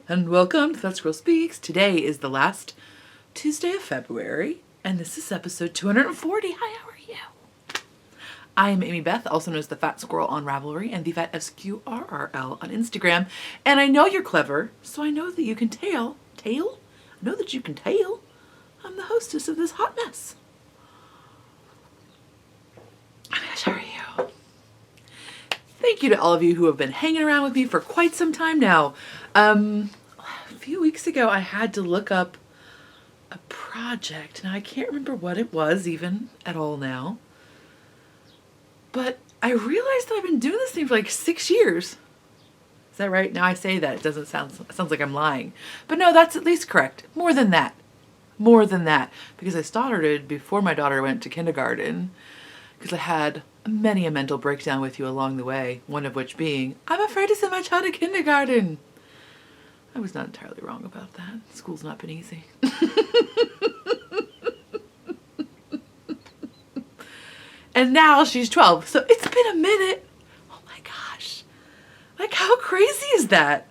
And welcome to That Squirrel Speaks. Today is the last Tuesday of February, and this is episode 240. Hi, how are you? I am Amy Beth, also known as the Fat Squirrel on Ravelry and the Fat SQRRL on Instagram. And I know you're clever, so I know that you can tail? I know that you can tail. I'm the hostess of this hot mess. Oh my gosh, how are you? Thank you to all of you who have been hanging around with me for quite some time now. A few weeks ago, I had to look up a project, and I can't remember what it was even at all now. But I realized that I've been doing this thing for like 6 years. Is that right? Now I say that, it sounds like I'm lying. But no, that's at least correct. More than that. Because I started before my daughter went to kindergarten. Because I had many a mental breakdown with you along the way. One of which being, I'm afraid to send my child to kindergarten. I was not entirely wrong about that. School's not been easy. And now she's 12, so it's been a minute. Oh my gosh. Like, how crazy is that?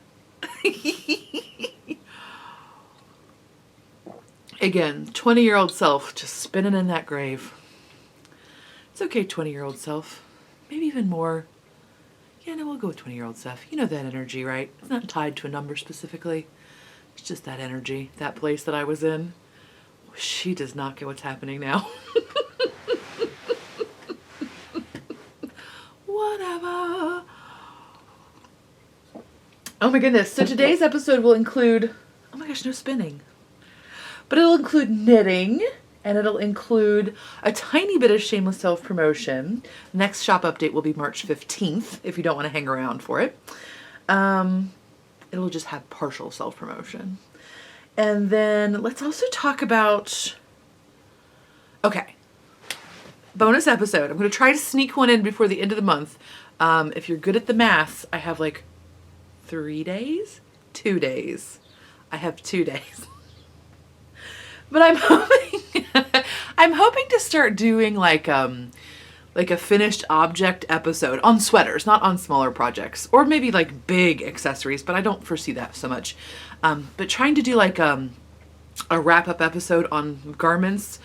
Again, 20-year-old self just spinning in that grave. It's okay, 20-year-old self. Maybe even more. Yeah, no, we'll go with 20-year-old self. You know that energy, right? It's not tied to a number specifically. It's just that energy, that place that I was in. She does not get what's happening now. Whatever. Oh my goodness. So today's episode will include, oh my gosh, no spinning. But it'll include knitting, and it'll include a tiny bit of shameless self-promotion. Next shop update will be March 15th, if you don't want to hang around for it. It'll just have partial self-promotion. And then let's also talk about, okay, bonus episode. I'm going to try to sneak one in before the end of the month. If you're good at the math, I have like 3 days? 2 days. I have 2 days. But I'm hoping to start doing like a finished object episode on sweaters, not on smaller projects, or maybe like big accessories, but I don't foresee that so much. But trying to do like a wrap-up episode on garments,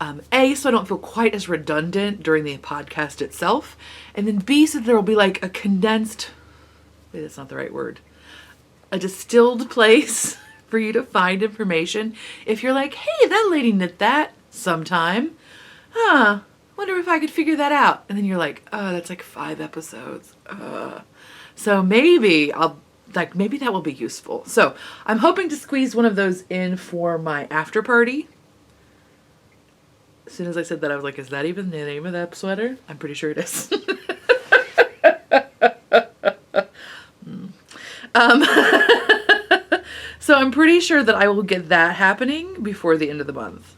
A, so I don't feel quite as redundant during the podcast itself, and then B, so there will be like a condensed, wait, that's not the right word, a distilled place for you to find information. If you're like, hey, that lady knit that sometime, wonder if I could figure that out. And then you're like, oh, that's like 5 episodes. So maybe maybe that will be useful. So I'm hoping to squeeze one of those in for my after party. As soon as I said that, I was like, is that even the name of that sweater? I'm pretty sure it is. So I'm pretty sure that I will get that happening before the end of the month.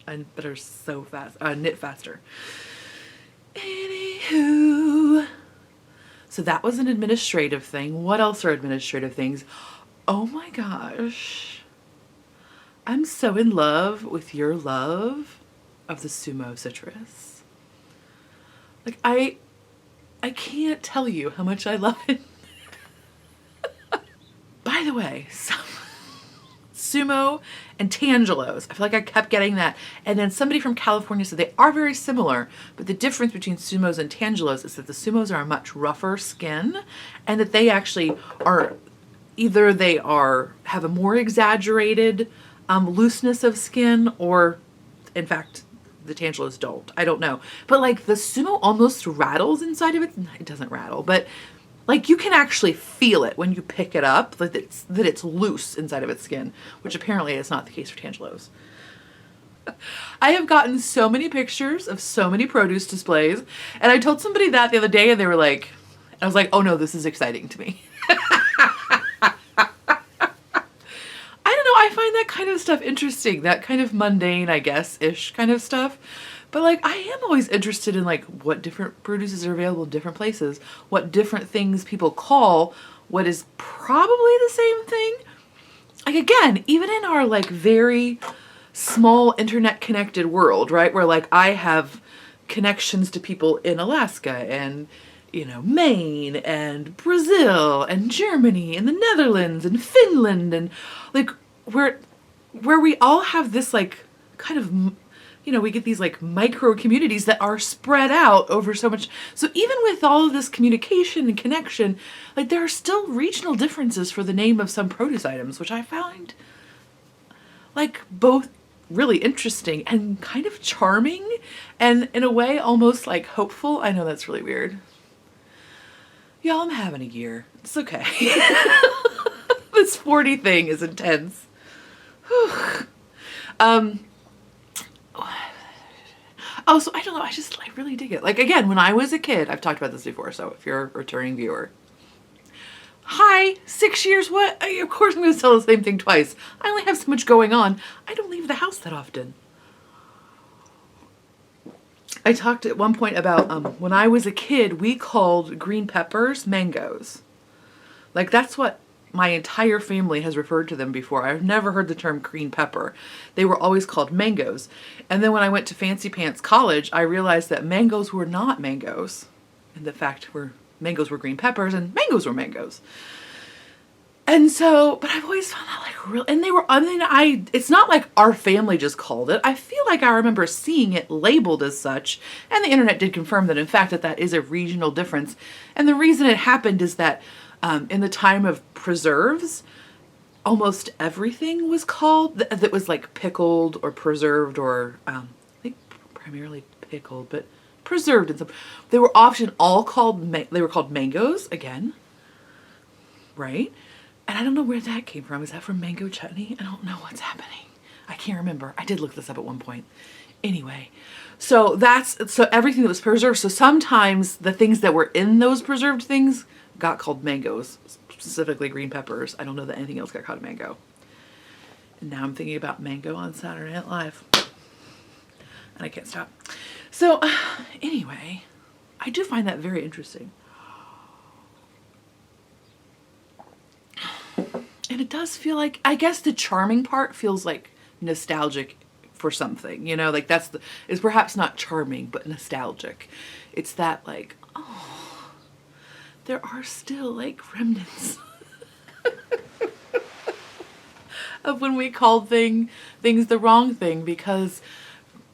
I better so fast, knit faster. Anywho. So that was an administrative thing. What else are administrative things? Oh my gosh. I'm so in love with your love of the Sumo citrus. Like, I can't tell you how much I love it. By the way, Sumo and Tangelos. I feel like I kept getting that. And then somebody from California said they are very similar, but the difference between Sumos and Tangelos is that the Sumos are a much rougher skin, and that they actually are, either they have a more exaggerated looseness of skin, or in fact, the Tangelos don't. I don't know. But like the Sumo almost rattles inside of it. It doesn't rattle, but like you can actually feel it when you pick it up, that it's loose inside of its skin, which apparently is not the case for Tangelos. I have gotten so many pictures of so many produce displays, and I told somebody that the other day, and they were like, I was like, oh no, this is exciting to me. I don't know, I find that kind of stuff interesting, that kind of mundane, I guess-ish kind of stuff. But like, I am always interested in like what different produces are available in different places, what different things people call what is probably the same thing. Like again, even in our like very small internet connected world, right? Where like I have connections to people in Alaska and Maine and Brazil and Germany and the Netherlands and Finland, and like where we all have this like kind of, we get these like micro communities that are spread out over so much. So even with all of this communication and connection, like there are still regional differences for the name of some produce items, which I find like both really interesting and kind of charming, and in a way almost like hopeful. I know that's really weird. Y'all, I'm having a year. It's okay. This 40 thing is intense. Oh, so I don't know. I really dig it. Like, again, when I was a kid, I've talked about this before, so if you're a returning viewer. Hi, 6 years, what? Of course I'm going to tell the same thing twice. I only have so much going on. I don't leave the house that often. I talked at one point about when I was a kid, we called green peppers mangoes. Like, that's what my entire family has referred to them before. I've never heard the term green pepper. They were always called mangoes. And then when I went to Fancy Pants College, I realized that mangoes were not mangoes. And the fact mangoes were green peppers and mangoes were mangoes. And so, but I've always found that like real, and they were, it's not like our family just called it. I feel like I remember seeing it labeled as such, and the internet did confirm that in fact that is a regional difference. And the reason it happened is that in the time of preserves, almost everything was called that was like pickled or preserved, or I think primarily pickled, but preserved and some. They were often all called they were called mangoes again, right? And I don't know where that came from. Is that from mango chutney? I don't know what's happening. I can't remember. I did look this up at one point. Anyway, so everything that was preserved. So sometimes the things that were in those preserved things got called mangoes, specifically green peppers. I don't know that anything else got called a mango. And now I'm thinking about mango on Saturday Night Live. And I can't stop. So anyway, I do find that very interesting. And it does feel like, I guess the charming part feels like nostalgic for something, like is perhaps not charming, but nostalgic. It's that like, oh, there are still like remnants of when we called things the wrong thing because,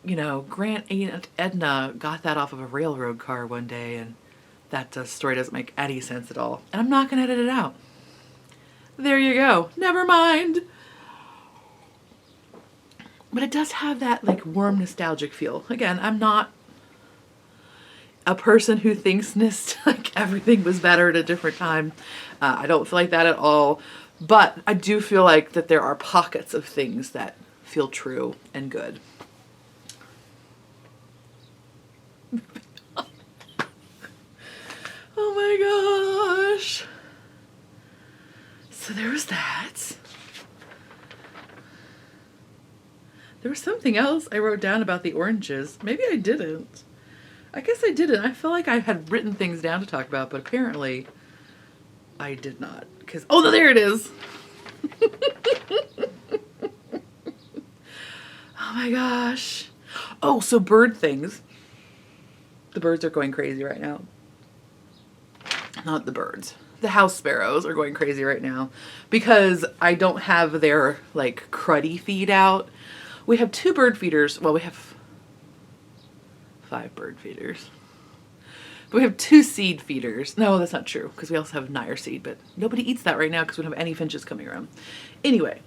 Grant Aunt Edna got that off of a railroad car one day, and that story doesn't make any sense at all. And I'm not going to edit it out. There you go. Never mind. But it does have that like warm nostalgic feel. Again, I'm not a person who thinks like everything was better at a different time. I don't feel like that at all. But I do feel like that there are pockets of things that feel true and good. Oh my gosh. So there was that. There was something else I wrote down about the oranges. Maybe I didn't. I guess I didn't. I feel like I had written things down to talk about, but apparently I did not. Oh, there it is. Oh my gosh. Oh, so bird things. The birds are going crazy right now. Not the birds. The house sparrows are going crazy right now because I don't have their like cruddy feed out. We have 2 bird feeders. Well, we have 5 bird feeders. But we have 2 seed feeders. No, that's not true because we also have Nair seed, but nobody eats that right now because we don't have any finches coming around. Anyway.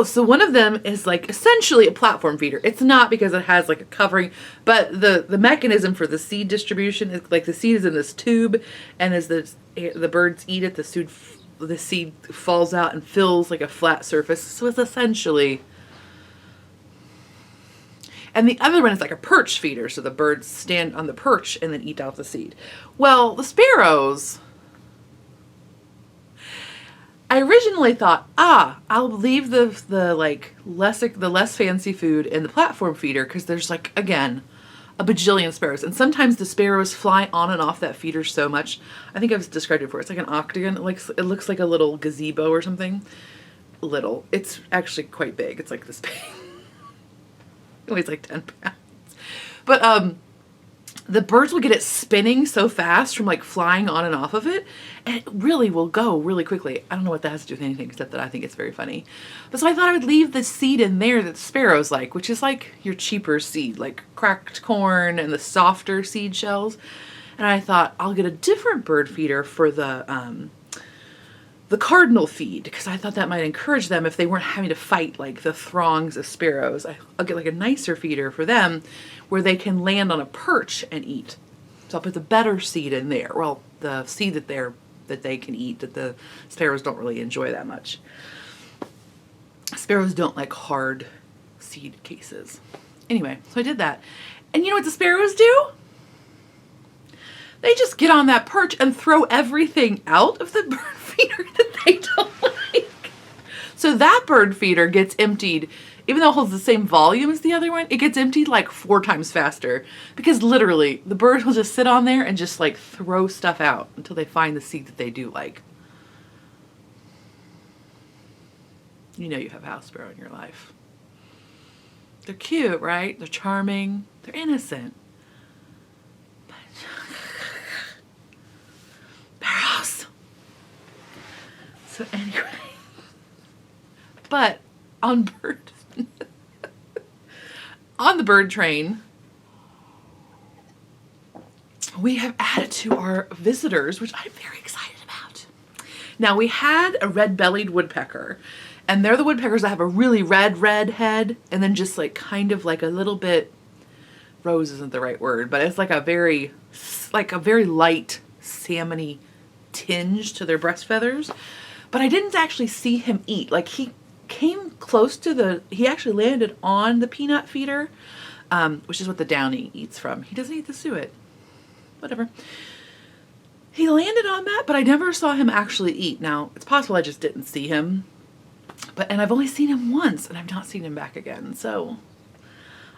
So one of them is like essentially a platform feeder. It's not because it has like a covering, but the mechanism for the seed distribution is like the seed is in this tube, and as the birds eat it, the seed falls out and fills like a flat surface. So it's essentially, and the other one is like a perch feeder. So the birds stand on the perch and then eat out the seed. Well, the sparrows, I originally thought, I'll leave the less fancy food in the platform feeder because there's like, again, a bajillion sparrows. And sometimes the sparrows fly on and off that feeder so much. I think I've described it before. It's like an octagon. It looks like a little gazebo or something. Little. It's actually quite big. It's like this big. It weighs like 10 pounds. But the birds will get it spinning so fast from like flying on and off of it, and it really will go really quickly. I don't know what that has to do with anything except that I think it's very funny. But so I thought I would leave the seed in there that the sparrows like, which is like your cheaper seed, like cracked corn and the softer seed shells. And I thought I'll get a different bird feeder for the cardinal feed, because I thought that might encourage them if they weren't having to fight like the throngs of sparrows. I'll get like a nicer feeder for them where they can land on a perch and eat. So I'll put the better seed in there. Well, the seed that they can eat that the sparrows don't really enjoy that much. Sparrows don't like hard seed cases. Anyway, so I did that. And you know what the sparrows do? They just get on that perch and throw everything out of the bird feeder that they don't like. So that bird feeder gets emptied, even though it holds the same volume as the other one, it gets emptied like 4 times faster, because literally the birds will just sit on there and just like throw stuff out until they find the seed that they do like. You know you have house sparrow in your life. They're cute, right? They're charming. They're innocent. Sparrows. So anyway, but on the bird train, we have added to our visitors, which I'm very excited about. Now, we had a red-bellied woodpecker, and they're the woodpeckers that have a really red head, and then just like kind of like a little bit, rose isn't the right word, but it's like a very light salmony tinge to their breast feathers. But I didn't actually see him eat. Like he came close to he actually landed on the peanut feeder, which is what the downy eats from. He doesn't eat the suet. Whatever. He landed on that, but I never saw him actually eat. Now, it's possible I just didn't see him. And I've only seen him once, and I've not seen him back again. So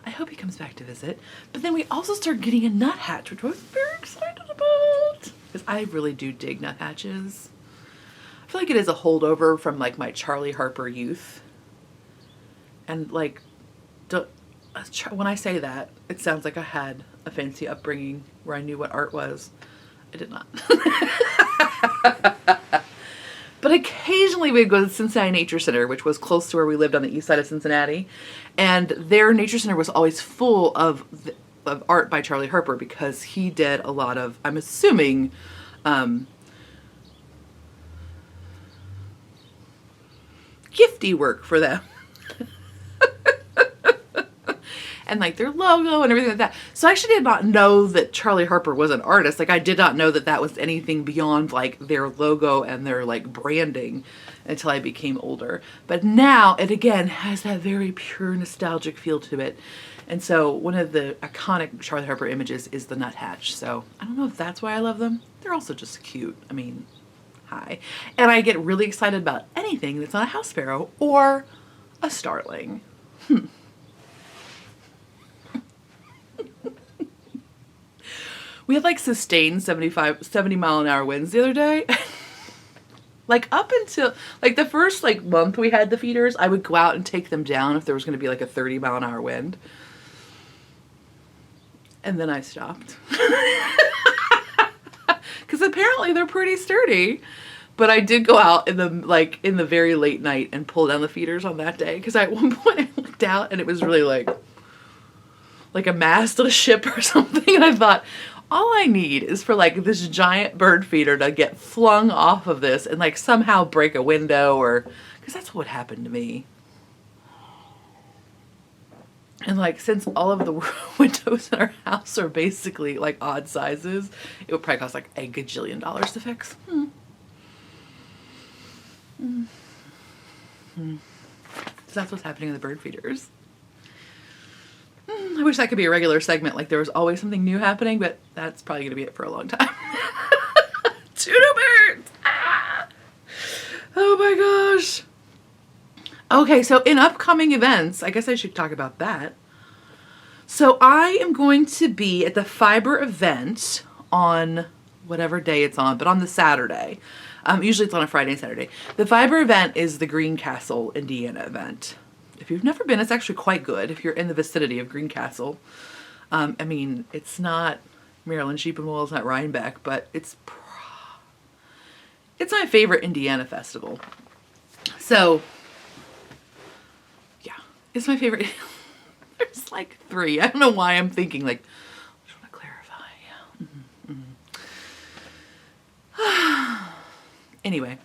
I hope he comes back to visit. But then we also started getting a nuthatch, which I was very excited about, because I really do dig nuthatches. I feel like it is a holdover from like my Charlie Harper youth. And like, when I say that, it sounds like I had a fancy upbringing where I knew what art was. I did not. But occasionally we'd go to the Cincinnati Nature Center, which was close to where we lived on the east side of Cincinnati. And their nature center was always full of art by Charlie Harper, because he did a lot of, I'm assuming, gifty work for them. And like their logo and everything like that. So I actually did not know that Charlie Harper was an artist. Like I did not know that that was anything beyond like their logo and their like branding until I became older. But now it again has that very pure nostalgic feel to it. And so one of the iconic Charlie Harper images is the nuthatch. So I don't know if that's why I love them. They're also just cute. I mean, hi. And I get really excited about anything that's not a house sparrow or a starling. We had like sustained 70 mile an hour winds the other day. Like up until like the first like month we had the feeders, I would go out and take them down if there was going to be like a 30 mile an hour wind. And then I stopped. Because apparently they're pretty sturdy. But I did go out in the very late night and pull down the feeders on that day. Because at one point I looked out and it was really like a mast of a ship or something. And I thought, all I need is for like this giant bird feeder to get flung off of this and like somehow break a window, or because that's what happened to me. And like since all of the windows in our house are basically like odd sizes, it would probably cost like $1 gajillion to fix. So that's what's happening in the bird feeders. I wish that could be a regular segment, like there was always something new happening, but that's probably going to be it for a long time. 2 new birds! Ah! Oh my gosh. Okay, so in upcoming events, I guess I should talk about that. So I am going to be at the Fiber event on whatever day it's on, but on the Saturday. Usually it's on a Friday and Saturday. The Fiber event is the Greencastle, Indiana event. If you've never been, it's actually quite good if you're in the vicinity of Greencastle. I mean, it's not Maryland sheep and wool is not Rhinebeck, but it's my favorite Indiana festival. So, yeah, it's my favorite. There's like 3. I don't know why I'm thinking like, I just want to clarify. Yeah. Anyway,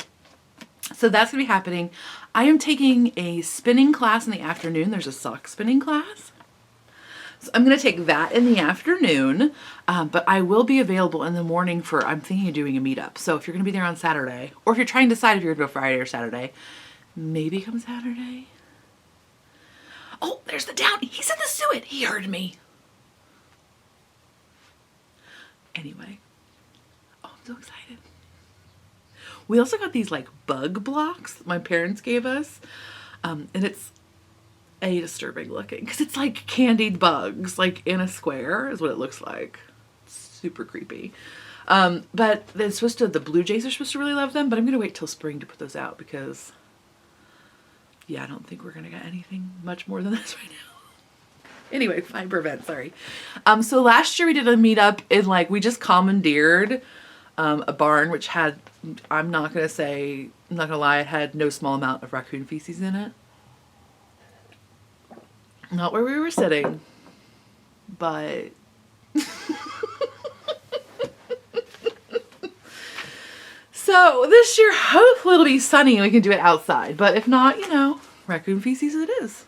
so that's going to be happening. I am taking a spinning class in the afternoon. There's a sock spinning class. So I'm going to take that in the afternoon, but I will be available in the morning for, I'm thinking of doing a meetup. So if you're going to be there on Saturday, or if you're trying to decide if you're going to go Friday or Saturday, maybe come Saturday. Oh, there's the down. He's in the suet. He heard me. Anyway. Oh, I'm so excited. We also got these like bug blocks that my parents gave us. And it's disturbing looking because it's like candied bugs, like in a square is what it looks like. It's super creepy. But they're supposed to, the blue jays are supposed to really love them, but I'm going to wait till spring to put those out because yeah, I don't think we're going to get anything much more than this right now. Anyway, fiber event, sorry. So last year we did a meetup in like, we just commandeered a barn which had, I'm not going to lie, it had no small amount of raccoon feces in it. Not where we were sitting, but so this year hopefully it'll be sunny and we can do it outside, but if not, you know, raccoon feces it is.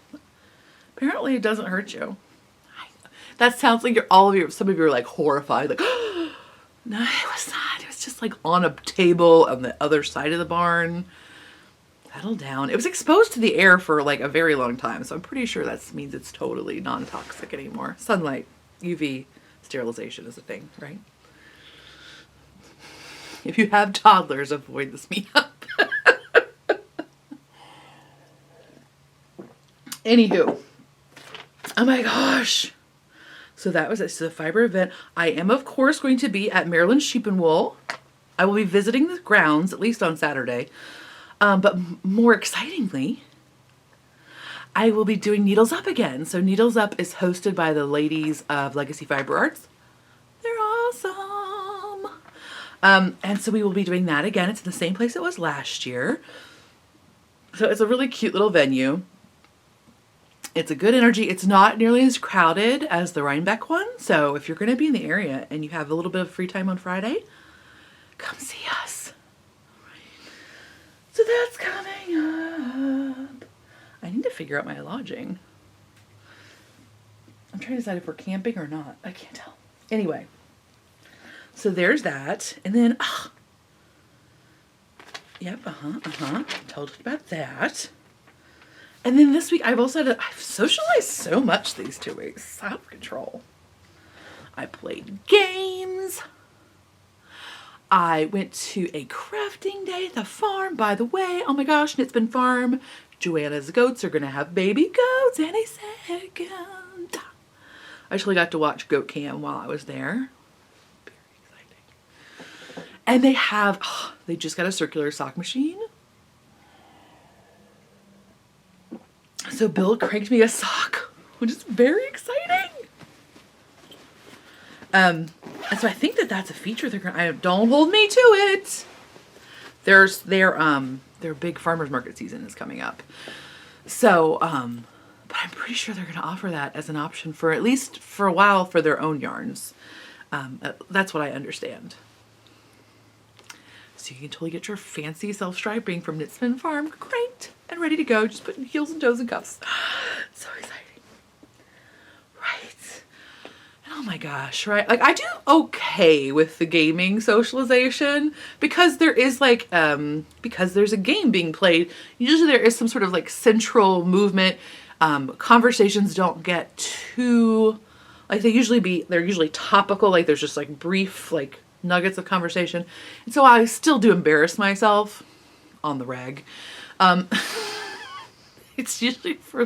Apparently it doesn't hurt you. That sounds like some of you are like horrified, like, oh, no, it was not. It was just like on a table on the other side of the barn. Settle down. It was exposed to the air for like a very long time, so I'm pretty sure that means it's totally non-toxic anymore. Sunlight, UV sterilization is a thing, right? If you have toddlers, avoid this meetup. Anywho, oh my gosh. So that was it. So the fiber event. I am, of course, going to be at Maryland Sheep and Wool. I will be visiting the grounds, at least on Saturday. But more excitingly, I will be doing Needles Up again. So Needles Up is hosted by the ladies of Legacy Fiber Arts. They're awesome. And so we will be doing that again. It's in the same place it was last year. So it's a really cute little venue. It's a good energy. It's not nearly as crowded as the Rhinebeck one. So if you're going to be in the area and you have a little bit of free time on Friday, come see us. So that's coming up. I need to figure out my lodging. I'm trying to decide if we're camping or not. I can't tell. Anyway, so there's that. And then, yep, told you about that. And then this week, I've socialized so much these 2 weeks. Out of control. I played games. I went to a crafting day at the farm, by the way. Oh my gosh, Knitsman Farm. Joanna's goats are going to have baby goats any second. I actually got to watch Goat Cam while I was there. Very exciting. And they just got a circular sock machine. So Bill cranked me a sock, which is very exciting. And so I think that's a feature they're gonna. Don't hold me to it. Their big farmers market season is coming up. So, but I'm pretty sure they're gonna offer that as an option for at least for a while for their own yarns. That's what I understand. So you can totally get your fancy self-striping from Knitsman Farm cranked and ready to go. Just putting heels and toes and cuffs. So exciting. Right. Oh my gosh, right? Like I do okay with the gaming socialization because there is like, because there's a game being played, usually there is some sort of like central movement. Conversations don't get too, like they're usually topical. Like there's just like brief, like nuggets of conversation. And so I still do embarrass myself on the reg. It's usually for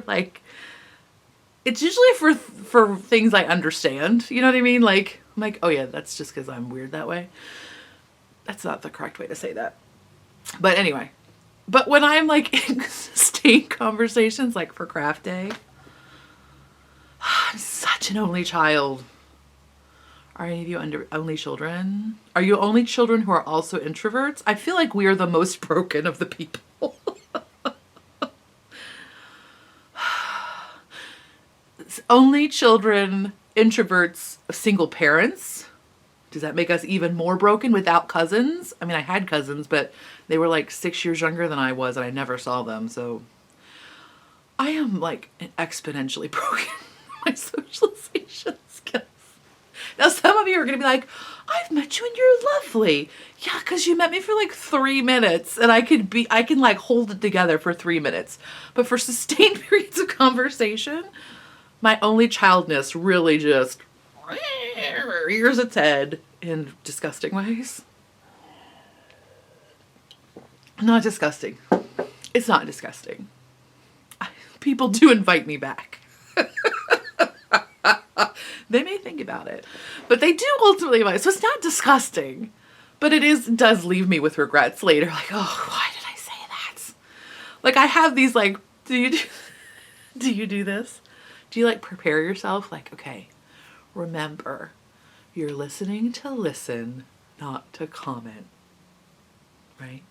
things I understand. You know what I mean? Like, I'm like, oh yeah, that's just because I'm weird that way. That's not the correct way to say that. But anyway, but when I'm like in sustained conversations, like for craft day, I'm such an only child. Are any of you only children? Are you only children who are also introverts? I feel like we are the most broken of the people. Only children, introverts, single parents. Does that make us even more broken without cousins? I mean, I had cousins, but they were like 6 years younger than I was, and I never saw them. So I am like exponentially broken in my socialization skills. Now, some of you are going to be like, I've met you and you're lovely. Yeah, because you met me for like 3 minutes and I can like hold it together for 3 minutes. But for sustained periods of conversation, my only childness really just rears its head in disgusting ways. Not disgusting. It's not disgusting. People do invite me back. They may think about it, but they do ultimately invite. So it's not disgusting, but does leave me with regrets later. Like, oh, why did I say that? Like I have these like, do you do this? Do you like prepare yourself? Like, okay, remember, you're listening to listen, not to comment, right?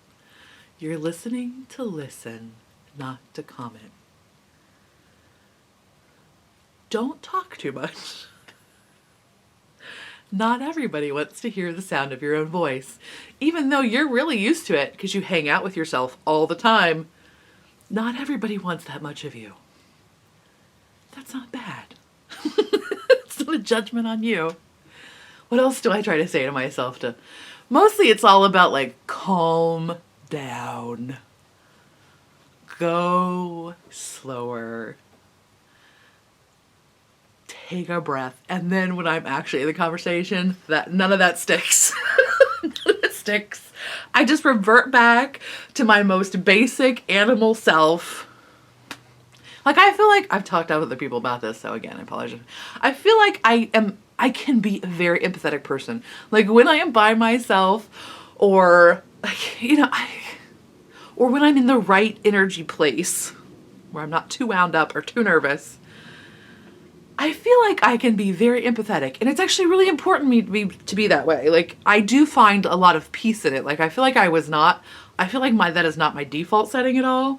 You're listening to listen, not to comment. Don't talk too much. Not everybody wants to hear the sound of your own voice, even though you're really used to it because you hang out with yourself all the time. Not everybody wants that much of you. That's not bad. It's not a judgment on you. What else do I try to say to myself mostly it's all about like, calm down. Go slower. Take a breath. And then when I'm actually in the conversation, none of that sticks. None of it sticks. I just revert back to my most basic animal self. Like, I feel like I've talked to other people about this, so again, I apologize. I feel like I can be a very empathetic person. Like when I am by myself or like, or when I'm in the right energy place where I'm not too wound up or too nervous, I feel like I can be very empathetic, and it's actually really important to be that way. Like I do find a lot of peace in it. Like I feel like that is not my default setting at all.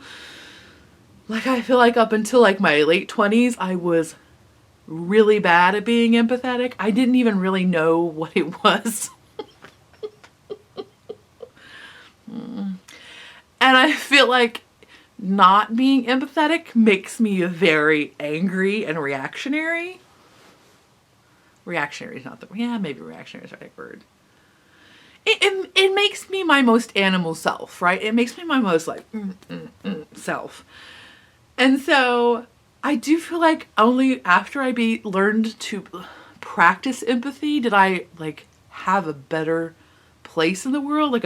Like I feel like up until like my late 20s, I was really bad at being empathetic. I didn't even really know what it was. And I feel like not being empathetic makes me very angry and reactionary. Reactionary is not maybe reactionary is the right word. It makes me my most animal self, right? It makes me my most like self. And so I do feel like only after I learned to practice empathy did I like have a better place in the world, like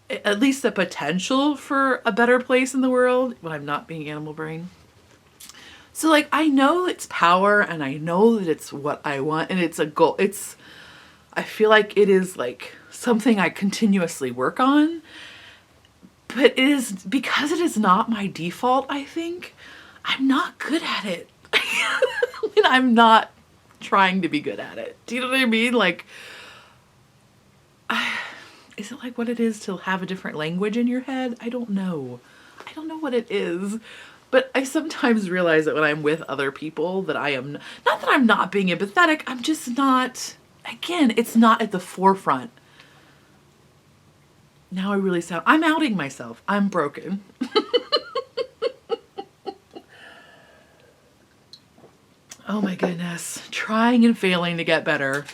at least the potential for a better place in the world when I'm not being animal brain. So like, I know it's power and I know that it's what I want and it's a goal. I feel like it is like something I continuously work on, but it is because it is not my default. I think I'm not good at it. When I'm not trying to be good at it. Do you know what I mean? Like, is it like what it is to have a different language in your head? I don't know. I don't know what it is. But I sometimes realize that when I'm with other people that I am, not that I'm not being empathetic, I'm just not, again, it's not at the forefront. Now I'm outing myself. I'm broken. Oh my goodness. Trying and failing to get better.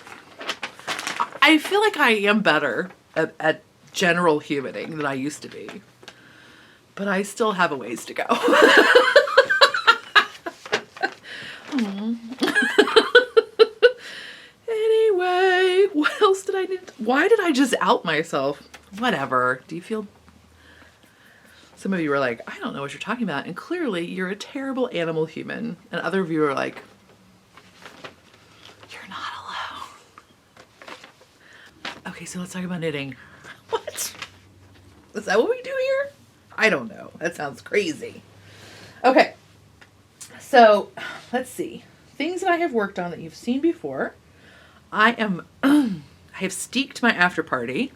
I feel like I am better at general humaning than I used to be. But I still have a ways to go. Anyway, what else did I need? Why did I just out myself? Whatever. Do you feel... Some of you are like, I don't know what you're talking about. And clearly you're a terrible animal human. And other of you are like, you're not alone. Okay, so let's talk about knitting. What? Is that what we do here? I don't know. That sounds crazy. Okay. So, let's see. Things that I have worked on that you've seen before. I am, I have steeked my Afterparty,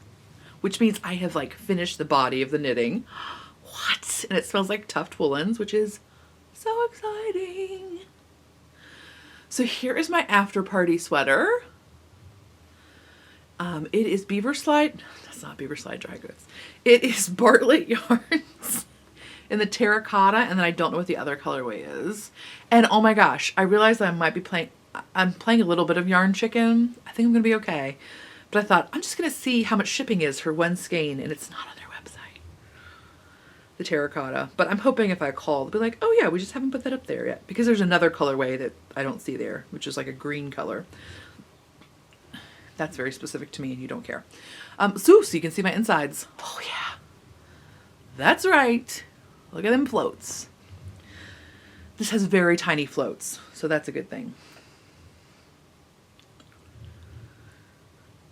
which means I have like finished the body of the knitting. What? And it smells like tuft woolens, which is so exciting. So here is my Afterparty sweater. It is Beaverslide. That's not Beaverslide dry goods. It is Bartlet yarns in the TerraCotta, and then I don't know what the other colorway is. And oh my gosh, I realized that I might be playing, I'm playing a little bit of Yarn Chicken. I think I'm gonna be okay. But I thought, I'm just gonna see how much shipping is for one skein, and it's not on their website, the TerraCotta. But I'm hoping if I call, they'll be like, oh yeah, we just haven't put that up there yet. Because there's another colorway that I don't see there, which is like a green color. That's very specific to me and you don't care. So you can see my insides. Oh yeah, that's right. Look at them floats. This has very tiny floats, so that's a good thing.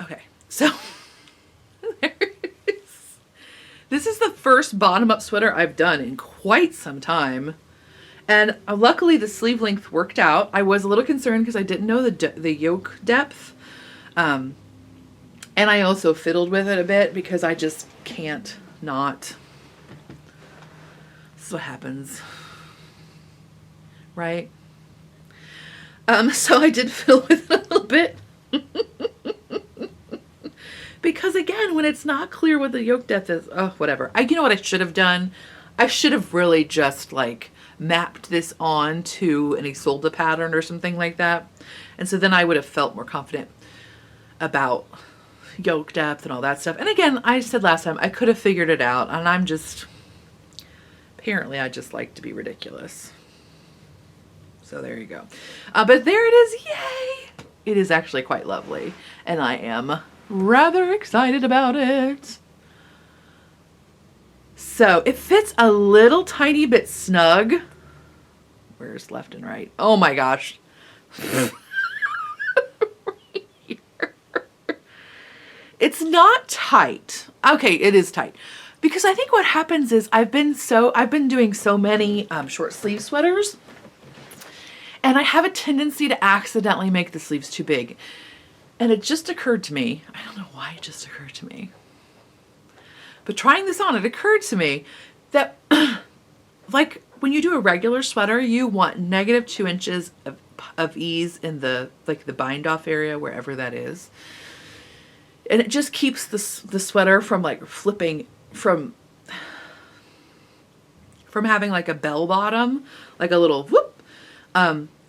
Okay, so there it is. This is the first bottom-up sweater I've done in quite some time. And luckily the sleeve length worked out. I was a little concerned because I didn't know the yoke depth. And I also fiddled with it a bit because I just can't not. This is what happens, right? So I did fiddle with it a little bit. Because again, when it's not clear what the yoke depth is, oh, whatever. You know what I should have done? I should have really just like mapped this on to an Isolde pattern or something like that. And so then I would have felt more confident about yoke depth and all that stuff. And again, I said last time, I could have figured it out, and I'm just, apparently I just like to be ridiculous. So there you go. But there it is, yay! It is actually quite lovely, and I am rather excited about it. So it fits a little tiny bit snug. Where's left and right? Oh my gosh. It's not tight. Okay, it is tight. Because I think what happens is I've been doing so many short sleeve sweaters, and I have a tendency to accidentally make the sleeves too big. And it just occurred to me, I don't know why it just occurred to me, but trying this on, it occurred to me that like when you do a regular sweater, you want -2 inches of ease in the like the bind off area, wherever that is. And it just keeps the sweater from like flipping, from having like a bell bottom, like a little whoop.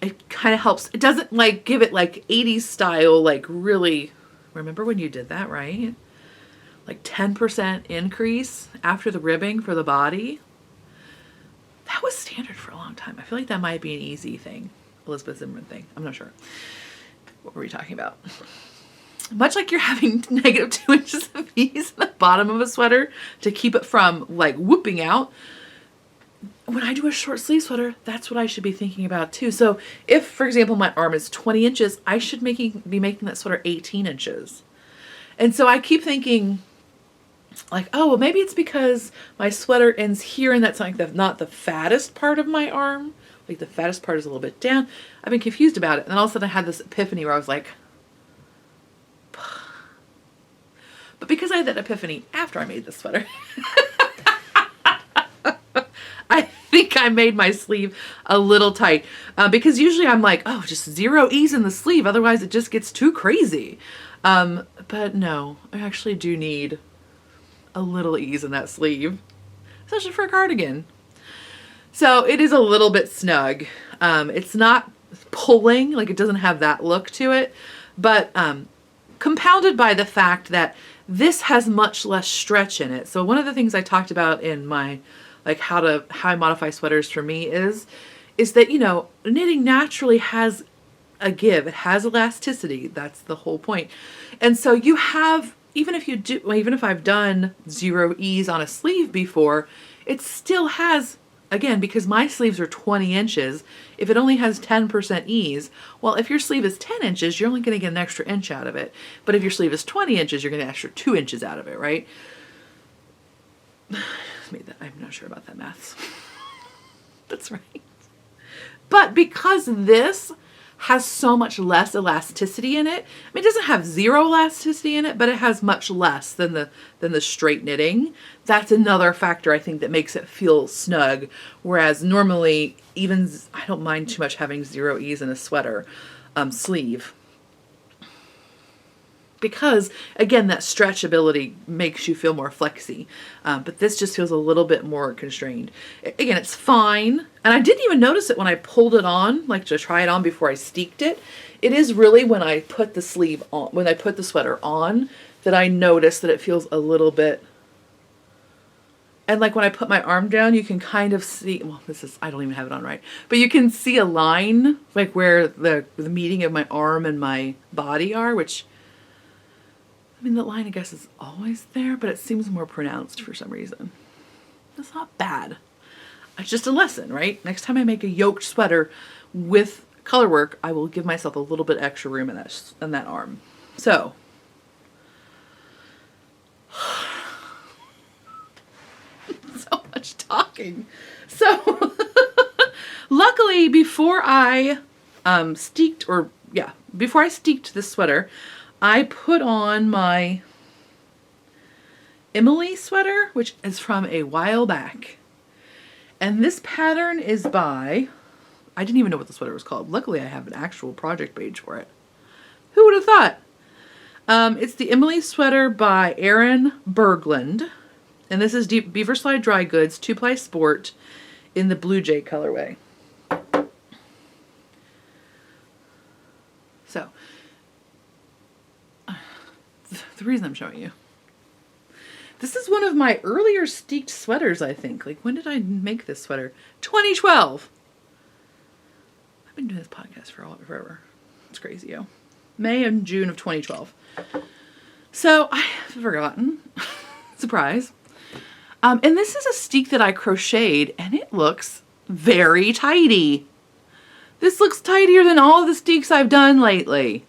It kind of helps. It doesn't like give it like 80s style, like really, remember when you did that, right? Like 10% increase after the ribbing for the body. That was standard for a long time. I feel like that might be an easy thing. Elizabeth Zimmerman thing. I'm not sure. What were we talking about? Much like you're having -2 inches of ease in the bottom of a sweater to keep it from like whooping out. When I do a short sleeve sweater, that's what I should be thinking about too. So if, for example, my arm is 20 inches, I should be making that sweater 18 inches. And so I keep thinking like, oh, well, maybe it's because my sweater ends here and that's like not the fattest part of my arm. Like the fattest part is a little bit down. I've been confused about it. And then all of a sudden I had this epiphany where I was like, but because I had that epiphany after I made this sweater, I think I made my sleeve a little tight. Because usually I'm like, oh, just 0 ease in the sleeve. Otherwise it just gets too crazy. But no, I actually do need a little ease in that sleeve, especially for a cardigan. So it is a little bit snug. It's not pulling, like it doesn't have that look to it, but compounded by the fact that this has much less stretch in it. So one of the things I talked about in my, like how I modify sweaters for me is that, you know, knitting naturally has a give. It has elasticity. That's the whole point. And so you have, even if I've done 0 ease on a sleeve before, it still has, again, because my sleeves are 20 inches, if it only has 10% ease, well, if your sleeve is 10 inches, you're only going to get an extra inch out of it. But if your sleeve is 20 inches, you're going to get an extra 2 inches out of it, right? I'm not sure about that math. That's right. But because this has so much less elasticity in it. I mean, it doesn't have zero elasticity in it, but it has much less than the straight knitting. That's another factor I think that makes it feel snug. Whereas normally, even I don't mind too much having zero ease in a sweater sleeve. Because, again, that stretchability makes you feel more flexy. But this just feels a little bit more constrained. Again, it's fine. And I didn't even notice it when I pulled it on, like to try it on before I steeked it. It is really when I put the sleeve on, when I put the sweater on, that I notice that it feels a little bit. And like when I put my arm down, you can kind of see, well, I don't even have it on right, but you can see a line, like where the meeting of my arm and my body are, which, I mean, the line, I guess, is always there, but it seems more pronounced for some reason. That's not bad. It's just a lesson, right? Next time I make a yoked sweater with color work, I will give myself a little bit extra room in that arm. So, so much talking. So, luckily, before I steeked this sweater, I put on my Emelie sweater, which is from a while back. And this pattern is by, I didn't even know what the sweater was called. Luckily, I have an actual project page for it. Who would have thought? It's the Emelie sweater by Erin Berglund. And this is Beaverslide Dry Goods 2-ply Sport in the Blue Jay colorway. So, the reason I'm showing you. This is one of my earlier steeked sweaters, I think. Like, when did I make this sweater? 2012. I've been doing this podcast forever. It's crazy, yo. May and June of 2012. So, I have forgotten. Surprise. And this is a steek that I crocheted, and it looks very tidy. This looks tidier than all of the steeks I've done lately.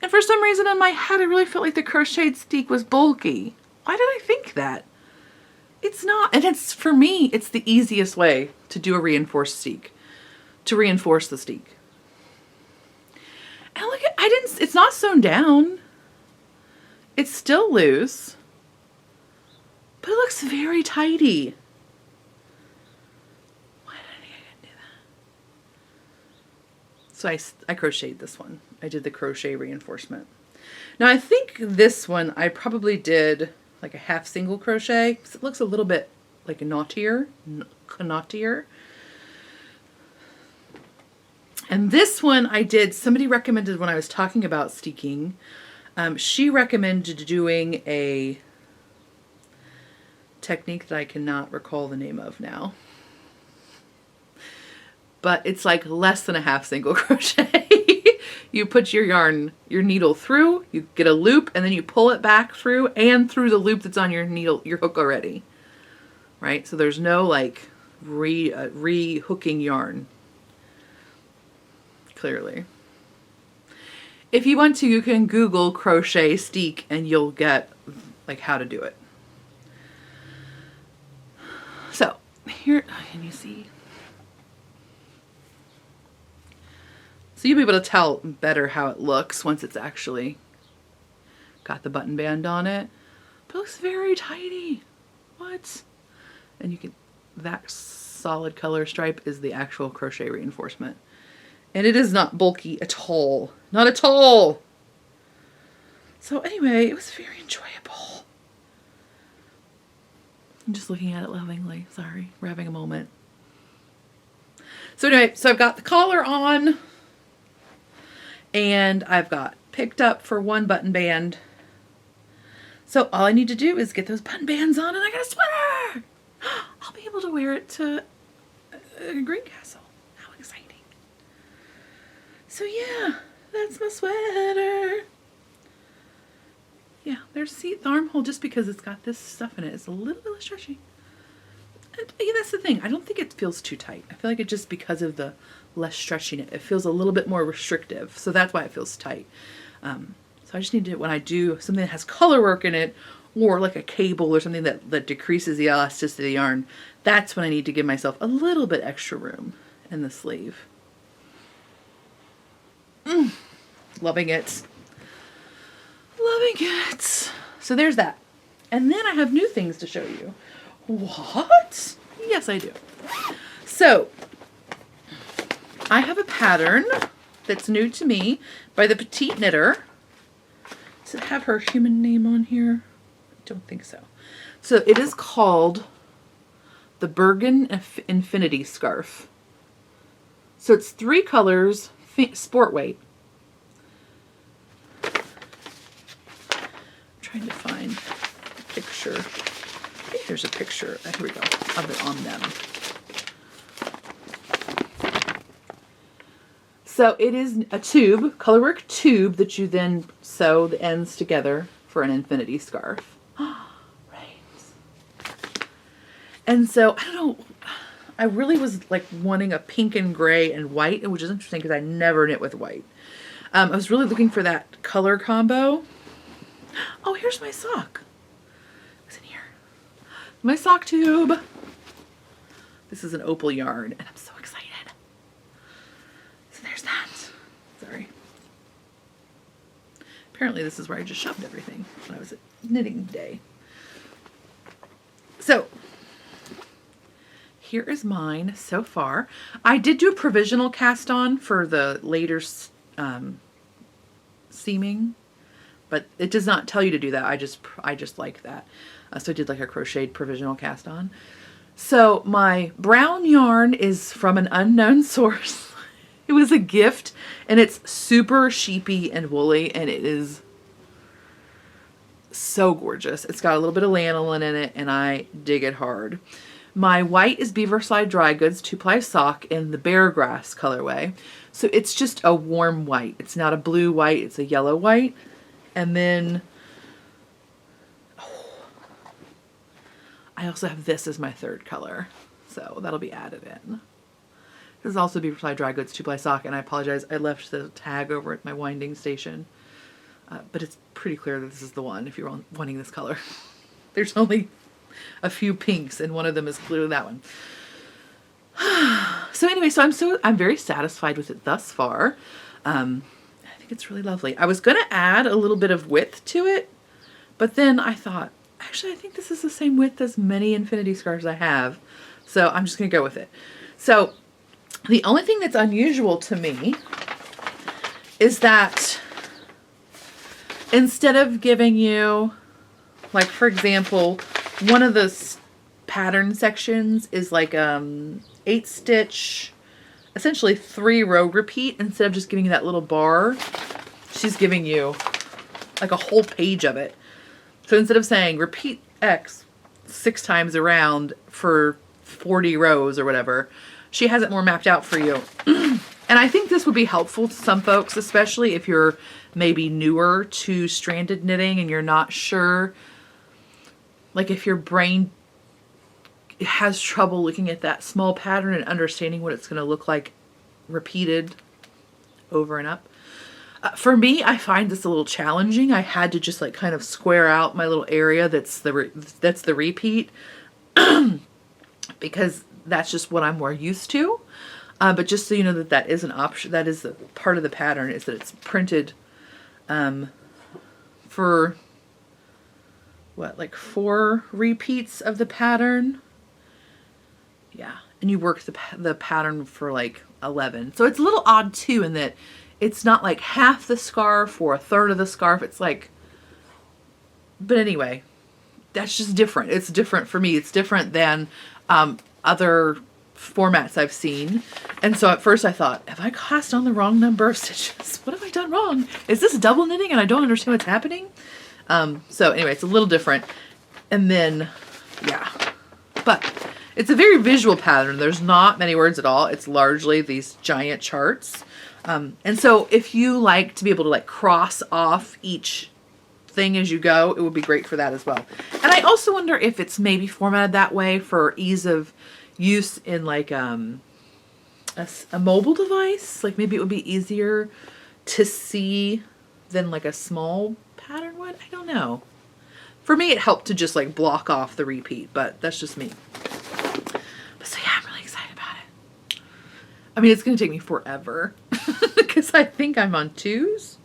And for some reason in my head, I really felt like the crocheted steek was bulky. Why did I think that? It's not. And it's, for me, it's the easiest way to do a reinforced steek. To reinforce the steek. And look at, it's not sewn down. It's still loose. But it looks very tidy. Why did I think I could do that? So I crocheted this one. I did the crochet reinforcement. Now I think this one I probably did like a half single crochet because it looks a little bit like a knottier. And this one I did, somebody recommended when I was talking about steeking, she recommended doing a technique that I cannot recall the name of now. But it's like less than a half single crochet. You put your needle through, you get a loop, and then you pull it back through and through the loop that's on your needle, your hook already. Right? So there's no like re-hooking yarn. Clearly. If you want to, you can Google crochet steek and you'll get like how to do it. So here, can you see? So you'll be able to tell better how it looks once it's actually got the button band on it. But it looks very tidy. What? And you can, that solid color stripe is the actual crochet reinforcement. And it is not bulky at all. Not at all. So anyway, it was very enjoyable. I'm just looking at it lovingly. Sorry, we're having a moment. So anyway, so I've got the collar on. And I've got picked up for one button band. So all I need to do is get those button bands on and I got a sweater! I'll be able to wear it to Greencastle. How exciting. So yeah, that's my sweater. Yeah, there's the armhole just because it's got this stuff in it. It's a little bit stretchy. And yeah, that's the thing. I don't think it feels too tight. I feel like it's just because of the less stretching it feels a little bit more restrictive. So that's why it feels tight. So I just need to, when I do something that has color work in it, or like a cable or something that decreases the elasticity of the yarn, that's when I need to give myself a little bit extra room in the sleeve. Loving it. Loving it. So there's that. And then I have new things to show you. What? Yes, I do. So I have a pattern that's new to me by the Petite knitter. Does it have her human name on here? I don't think so. So it is called the Bergen Infinity Scarf. So it's 3 colors, sport weight. I'm trying to find a picture. I think there's a picture. Here we go. Of it on them. So it is a tube, colorwork tube, that you then sew the ends together for an infinity scarf. Right. And so, I don't know, I really was like wanting a pink and gray and white, which is interesting because I never knit with white. I was really looking for that color combo. Oh, here's my sock. It's in here. My sock tube. This is an opal yarn, and I'm so excited. So there's that. Sorry. Apparently this is where I just shoved everything when I was at knitting day. So here is mine so far. I did do a provisional cast on for the later seaming, but it does not tell you to do that. I just like that. So I did like a crocheted provisional cast on. So my brown yarn is from an unknown source. It was a gift, and it's super sheepy and woolly, and it is so gorgeous. It's got a little bit of lanolin in it, and I dig it hard. My white is Beaverslide Dry Goods 2-ply sock in the Bear Grass colorway. So it's just a warm white. It's not a blue white, it's a yellow white. And then I also have this as my 3rd color. So that'll be added in. This is also Beaverslide Dry Goods 2-ply sock, and I apologize, I left the tag over at my winding station. But it's pretty clear that this is the one if you're wanting this color. There's only a few pinks, and one of them is clearly that one. So anyway, I'm very satisfied with it thus far. I think it's really lovely. I was gonna add a little bit of width to it, but then I thought, actually, I think this is the same width as many infinity scarves I have. So I'm just gonna go with it. So the only thing that's unusual to me is that instead of giving you, like, for example, one of the pattern sections is like 8-stitch, essentially 3-row repeat. Instead of just giving you that little bar, she's giving you like a whole page of it. So instead of saying repeat X 6 times around for 40 rows or whatever, she has it more mapped out for you. And I think this would be helpful to some folks, especially if you're maybe newer to stranded knitting and you're not sure, like if your brain has trouble looking at that small pattern and understanding what it's going to look like repeated over and up. For me, I find this a little challenging. I had to just like kind of square out my little area that's the repeat because that's just what I'm more used to. But just so you know that that is an option, that is the part of the pattern, is that it's printed for what, like 4 repeats of the pattern. Yeah, and you work the pattern for like 11. So it's a little odd too in that it's not like half the scarf or 1/3 of the scarf. It's like, but anyway, that's just different. It's different for me. It's different than other formats I've seen. And so at first I thought, have I cast on the wrong number of stitches? What have I done wrong? Is this double knitting and I don't understand what's happening? So anyway, it's a little different. And then, yeah, but it's a very visual pattern. There's not many words at all. It's largely these giant charts. And so if you like to be able to like cross off each thing as you go, it would be great for that as well. And I also wonder if it's maybe formatted that way for ease of use in like a mobile device. Like maybe it would be easier to see than like a small pattern would. I don't know. For me, it helped to just like block off the repeat, but that's just me. But so yeah, I'm really excited about it. I mean, it's going to take me forever because I think I'm on 2s.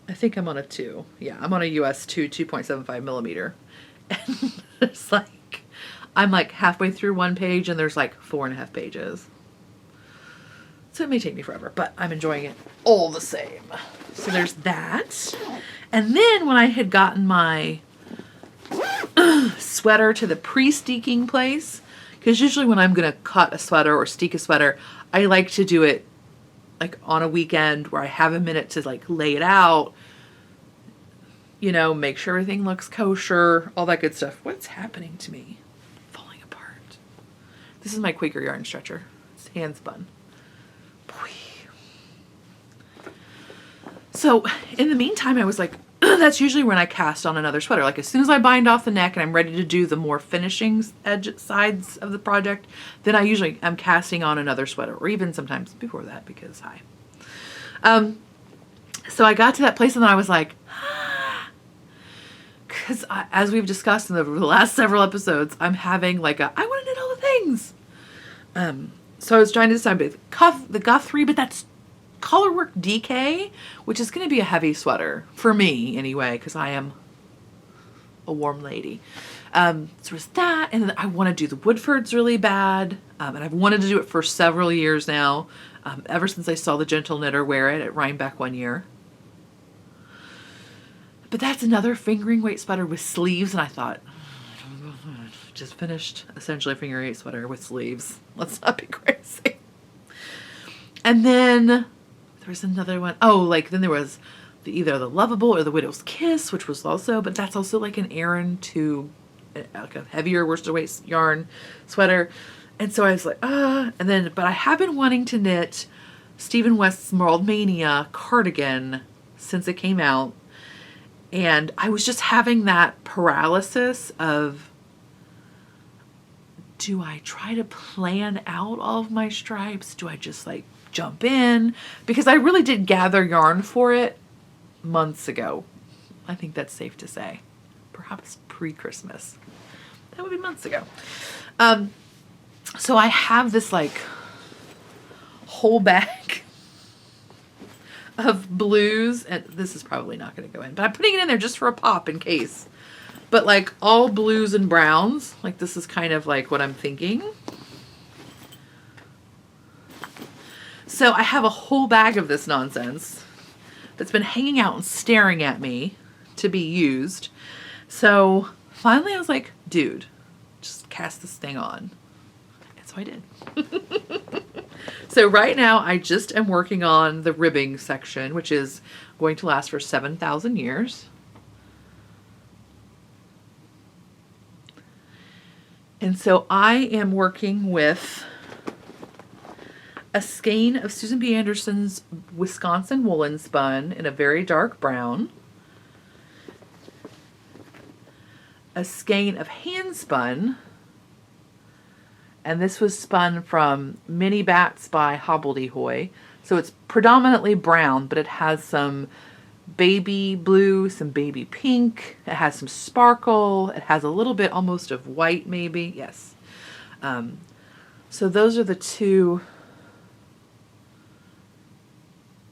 I think I'm on a 2. Yeah, I'm on a US 2, 2.75 millimeter. And it's like, I'm like halfway through one page and there's like 4.5 pages. So it may take me forever, but I'm enjoying it all the same. So there's that. And then when I had gotten my sweater to the pre-steeking place, because usually when I'm going to cut a sweater or steek a sweater, I like to do it like on a weekend where I have a minute to like lay it out, you know, make sure everything looks kosher, all that good stuff. What's happening to me? Falling apart. This is my Quaker Yarn Stretcher. It's hand spun. So in the meantime, I was like, that's usually when I cast on another sweater. Like as soon as I bind off the neck and I'm ready to do the more finishing edge sides of the project, then I usually am casting on another sweater, or even sometimes before that, because so I got to that place and then I was like, because as we've discussed in the last several episodes, I'm having like I want to knit all the things. So I was trying to decide the Guthrie, but that's colorwork DK, which is going to be a heavy sweater for me anyway, because I am a warm lady. So there's that, and then I want to do the Woodfords really bad, and I've wanted to do it for several years now, ever since I saw the Gentle Knitter wear it at Rhinebeck one year. But that's another fingering weight sweater with sleeves, and I thought, just finished essentially a fingering weight sweater with sleeves. Let's not be crazy. And then there was another one. Oh, like then there was either the Lovable or the Widow's Kiss, which was also, but that's also like an Aran to like a heavier worsted weight yarn sweater. And so I was like, and then, but I have been wanting to knit Stephen West's Marled Mania cardigan since it came out. And I was just having that paralysis of, do I try to plan out all of my stripes? Do I just like jump in? Because I really did gather yarn for it months ago. I think that's safe to say. Perhaps pre-Christmas. That would be months ago. So I have this like whole bag of blues, and this is probably not going to go in, but I'm putting it in there just for a pop in case. But like all blues and browns, like this is kind of like what I'm thinking. So I have a whole bag of this nonsense that's been hanging out and staring at me to be used. So finally I was like, dude, just cast this thing on. And so I did. So right now I just am working on the ribbing section, which is going to last for 7,000 years. And so I am working with a skein of Susan B. Anderson's Wisconsin woolen spun in a very dark brown, a skein of hand spun, and this was spun from Mini Bats by Hobbledehoy. So it's predominantly brown, but it has some baby blue, some baby pink, it has some sparkle, it has a little bit almost of white maybe, yes. So those are the two,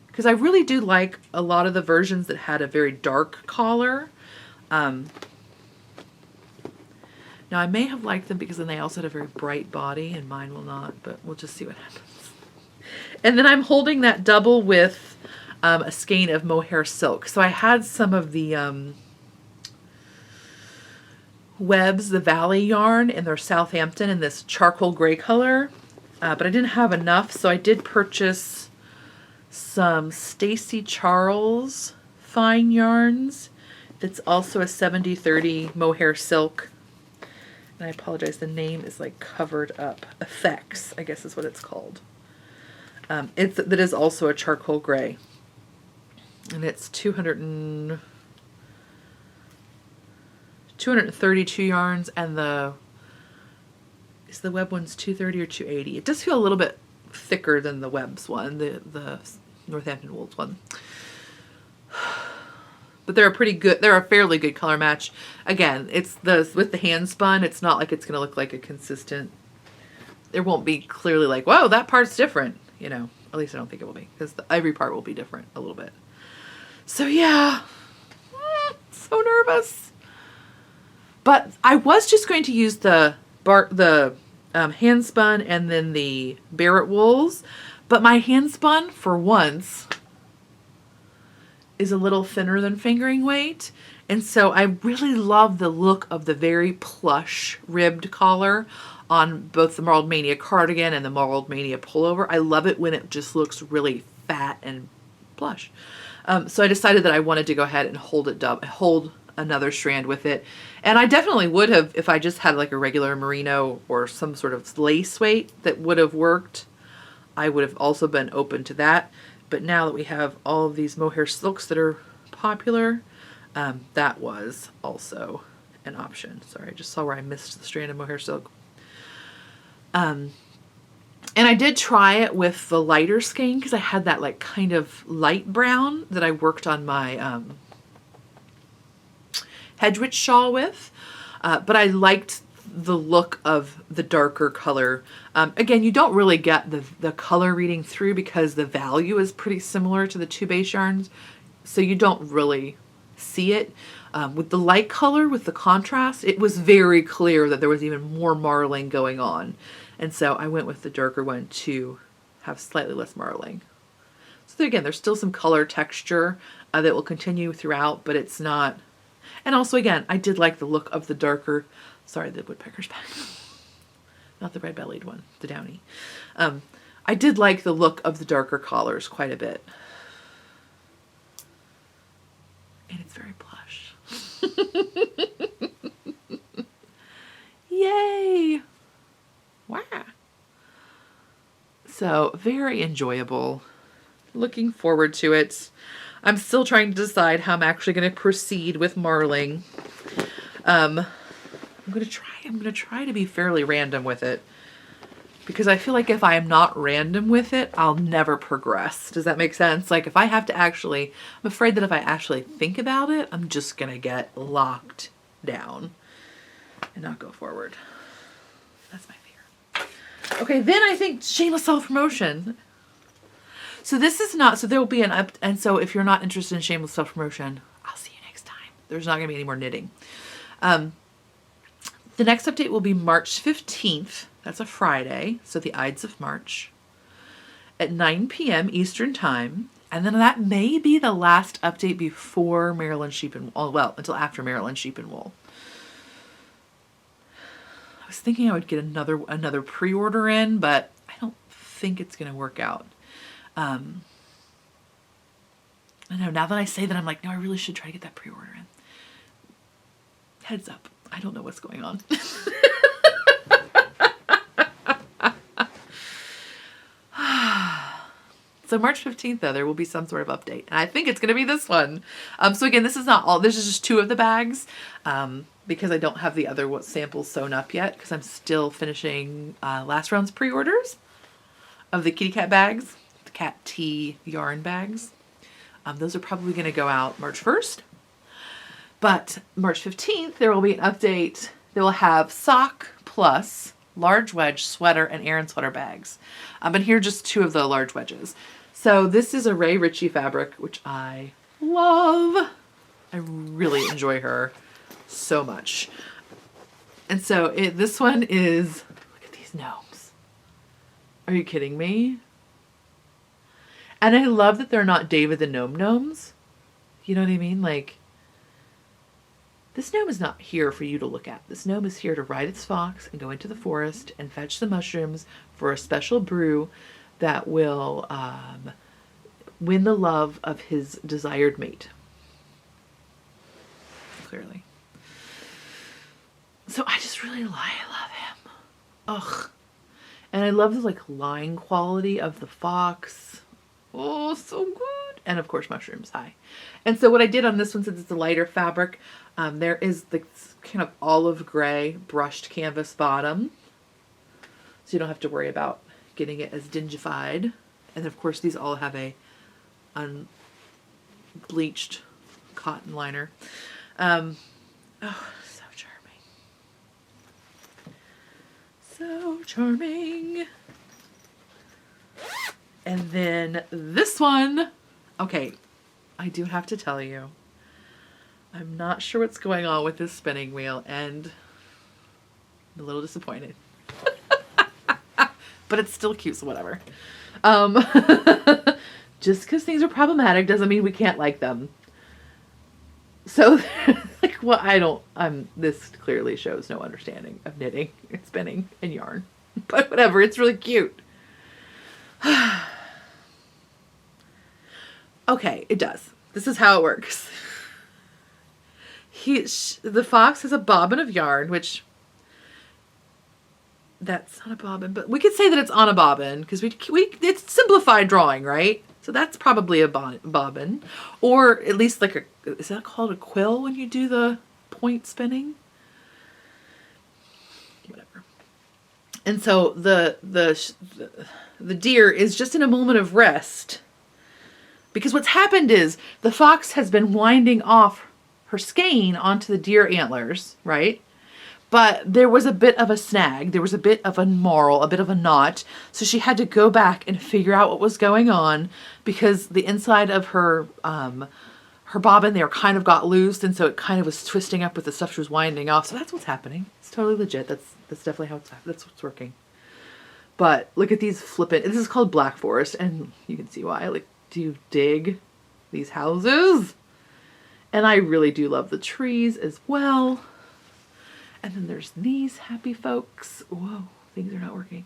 because I really do like a lot of the versions that had a very dark collar. Now I may have liked them because then they also had a very bright body, and mine will not, but we'll just see what happens. And then I'm holding that double with a skein of mohair silk. So I had some of the Webs, the Valley yarn in their Southampton in this charcoal gray color, but I didn't have enough, so I did purchase some Stacy Charles fine yarns. That's also a 70/30 mohair silk. And I apologize, the name is like covered up. Effects, I guess is what it's called. That is also a charcoal gray. And it's 232 yarns, and the Web one's 230 or 280. It does feel a little bit thicker than the Webs one, the Northampton Wools one. But they're a fairly good color match. Again, it's with the hand spun, it's not like it's going to look like a consistent, there won't be clearly like, whoa, that part's different, you know, at least I don't think it will be, because every part will be different a little bit. So yeah, so nervous. But I was just going to use the hand spun and then the Barrett wools, but my hand spun for once is a little thinner than fingering weight. And so I really love the look of the very plush ribbed collar on both the Marled Mania cardigan and the Marled Mania pullover. I love it when it just looks really fat and plush. So I decided that I wanted to go ahead and hold another strand with it. And I definitely would have, if I just had like a regular merino or some sort of lace weight that would have worked, I would have also been open to that. But now that we have all of these mohair silks that are popular, that was also an option. Sorry, I just saw where I missed the strand of mohair silk. And I did try it with the lighter skein because I had that like kind of light brown that I worked on my Hedgewitch shawl with, but I liked the look of the darker color. Again, you don't really get the color reading through because the value is pretty similar to the two base yarns, so you don't really see it. With the light color, with the contrast, it was very clear that there was even more marling going on. And so I went with the darker one to have slightly less marling. So again, there's still some color texture that will continue throughout, but it's not. And also, again, I did like the look of the darker, sorry, the woodpecker's back. Not the red-bellied one, the downy. I did like the look of the darker collars quite a bit. And it's very plush. Yay! Wow. So, very enjoyable. Looking forward to it. I'm still trying to decide how I'm actually going to proceed with marling. I'm going to try to be fairly random with it, because I feel like if I am not random with it, I'll never progress. Does that make sense? Like if I have to I'm afraid that if I actually think about it, I'm just going to get locked down and not go forward. That's my fear. Okay, then I think shameless self-promotion. So this is not, so there will be and so if you're not interested in shameless self-promotion, I'll see you next time. There's not going to be any more knitting. The next update will be March 15th. That's a Friday, so the Ides of March, at 9 p.m. Eastern Time. And then that may be the last update before Maryland Sheep and Wool. Well, until after Maryland Sheep and Wool. I was thinking I would get another pre-order in, but I don't think it's going to work out. I know, now that I say that, I'm like, no, I really should try to get that pre-order in. Heads up. I don't know what's going on. So March 15th, though, there will be some sort of update. And I think it's going to be this one. So again, this is not all. This is just 2 of the bags because I don't have the other samples sewn up yet because I'm still finishing last round's pre-orders of the kitty cat bags, the cat tea yarn bags. Those are probably going to go out March 1st. But March 15th, there will be an update that will have sock plus large wedge sweater and Aran sweater bags. And here are just 2 of the large wedges. So this is a Ray Ritchie fabric, which I love. I really enjoy her so much. And so this one is, look at these gnomes. Are you kidding me? And I love that they're not David the Gnome Gnomes. You know what I mean? Like, this gnome is not here for you to look at. This gnome is here to ride its fox and go into the forest and fetch the mushrooms for a special brew that will win the love of his desired mate. Clearly. So I just really love him. Ugh. And I love the like line quality of the fox. Oh, so good. And of course mushrooms. Hi. And so what I did on this one, since it's a lighter fabric, there is the kind of olive gray brushed canvas bottom. So you don't have to worry about getting it as dingified. And of course these all have a unbleached cotton liner. Oh, so charming. So charming. And then this one, okay, I do have to tell you, I'm not sure what's going on with this spinning wheel, and I'm a little disappointed. But it's still cute, so whatever. Just because things are problematic doesn't mean we can't like them. So, like, well, this clearly shows no understanding of knitting and spinning and yarn. But whatever, it's really cute. Okay, it does. This is how it works. The fox has a bobbin of yarn, which that's not a bobbin, but we could say that it's on a bobbin because it's simplified drawing, right? So that's probably a bobbin, or at least like is that called a quill when you do the point spinning? Whatever. And so the deer is just in a moment of rest, because what's happened is the fox has been winding off her skein onto the deer antlers, right? But there was a bit of a snag. There was a bit of a marl, a bit of a knot. So she had to go back and figure out what was going on, because the inside of her bobbin there kind of got loose, and so it kind of was twisting up with the stuff she was winding off. So that's what's happening. It's totally legit. That's definitely that's what's working. But look at these flippant. This is called Black Forest, and you can see why. Like, do you dig these houses? And I really do love the trees as well. And then there's these happy folks. Whoa, things are not working.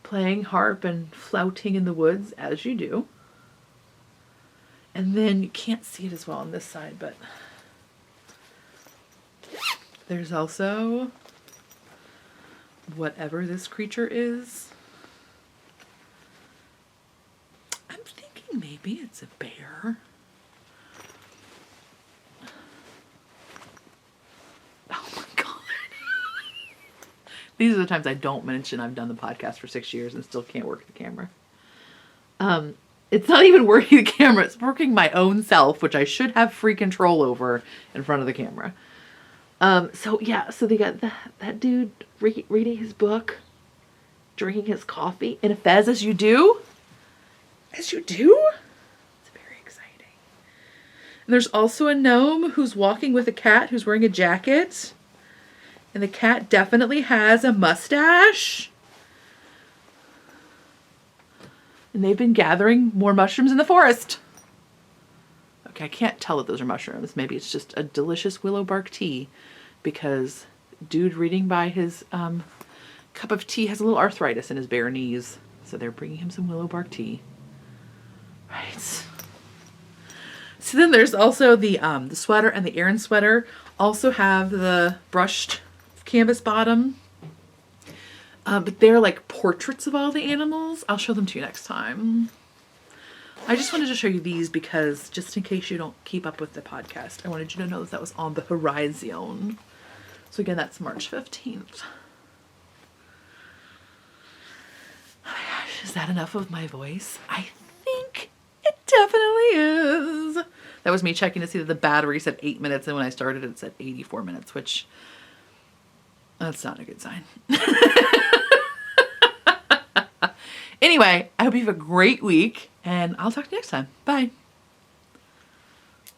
Playing harp and flouting in the woods, as you do. And then you can't see it as well on this side, but there's also whatever this creature is. I'm thinking maybe it's a bear. These are the times I don't mention I've done the podcast for 6 years and still can't work the camera. It's not even working the camera. It's working my own self, which I should have free control over in front of the camera. So they got that dude reading his book, drinking his coffee in a fez, as you do. As you do? It's very exciting. And there's also a gnome who's walking with a cat who's wearing a jacket. And the cat definitely has a mustache. And they've been gathering more mushrooms in the forest. Okay, I can't tell that those are mushrooms. Maybe it's just a delicious willow bark tea, because dude reading by his cup of tea has a little arthritis in his bare knees. So they're bringing him some willow bark tea. Right. So then there's also the sweater and the Aran sweater also have the brushed canvas bottom, but they're like portraits of all the animals. I'll show them to you next time. I just wanted to show you these because just in case you don't keep up with the podcast, I wanted you to know that was on the horizon. So again, that's March 15th. Oh my gosh, is that enough of my voice? I think it definitely is. That was me checking to see that the battery said 8 minutes, and when I started it said 84 minutes, which that's not a good sign. Anyway, I hope you have a great week, and I'll talk to you next time. Bye.